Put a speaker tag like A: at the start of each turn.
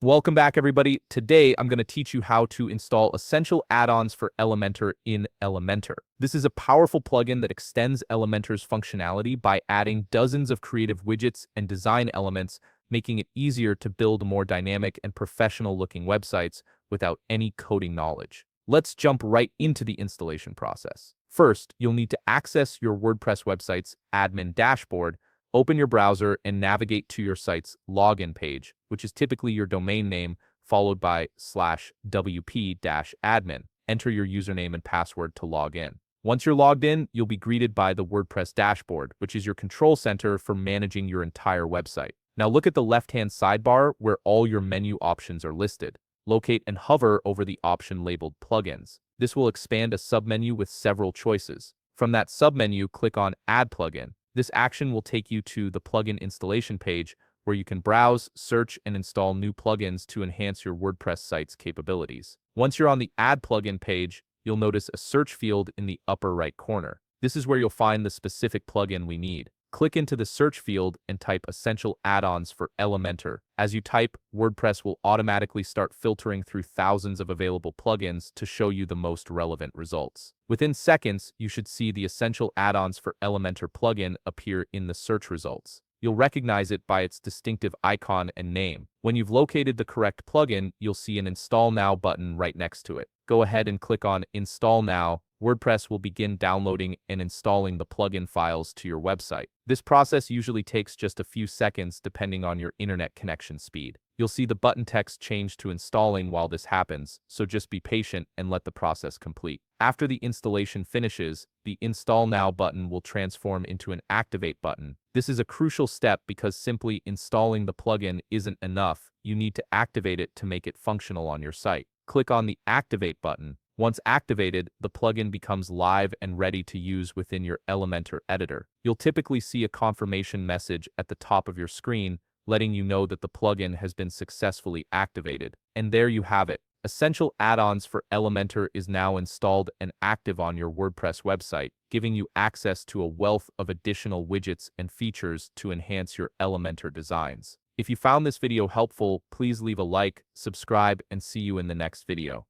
A: Welcome back, everybody. Today, I'm going to teach you how to install essential add-ons for Elementor in Elementor. This is a powerful plugin that extends Elementor's functionality by adding dozens of creative widgets and design elements, making it easier to build more dynamic and professional-looking websites without any coding knowledge. Let's jump right into the installation process. First, you'll need to access your WordPress website's admin dashboard. Open your browser and navigate to your site's login page, which is typically your domain name followed by /wp-admin. Enter your username and password to log in. Once you're logged in, you'll be greeted by the WordPress dashboard, which is your control center for managing your entire website. Now look at the left-hand sidebar where all your menu options are listed. Locate and hover over the option labeled Plugins. This will expand a submenu with several choices. From that submenu, click on Add Plugin. This action will take you to the plugin installation page where you can browse, search, and install new plugins to enhance your WordPress site's capabilities. Once you're on the Add Plugin page, you'll notice a search field in the upper right corner. This is where you'll find the specific plugin we need. Click into the search field and type Essential Add-ons for Elementor. As you type, WordPress will automatically start filtering through thousands of available plugins to show you the most relevant results. Within seconds, you should see the Essential Add-ons for Elementor plugin appear in the search results. You'll recognize it by its distinctive icon and name. When you've located the correct plugin, you'll see an Install Now button right next to it. Go ahead and click on Install Now. WordPress will begin downloading and installing the plugin files to your website. This process usually takes just a few seconds depending on your internet connection speed. You'll see the button text change to installing while this happens, so just be patient and let the process complete. After the installation finishes, the Install Now button will transform into an Activate button. This is a crucial step because simply installing the plugin isn't enough. You need to activate it to make it functional on your site. Click on the Activate button. Once activated, the plugin becomes live and ready to use within your Elementor editor. You'll typically see a confirmation message at the top of your screen, letting you know that the plugin has been successfully activated. And there you have it. Essential Add-ons for Elementor is now installed and active on your WordPress website, giving you access to a wealth of additional widgets and features to enhance your Elementor designs. If you found this video helpful, please leave a like, subscribe, and see you in the next video.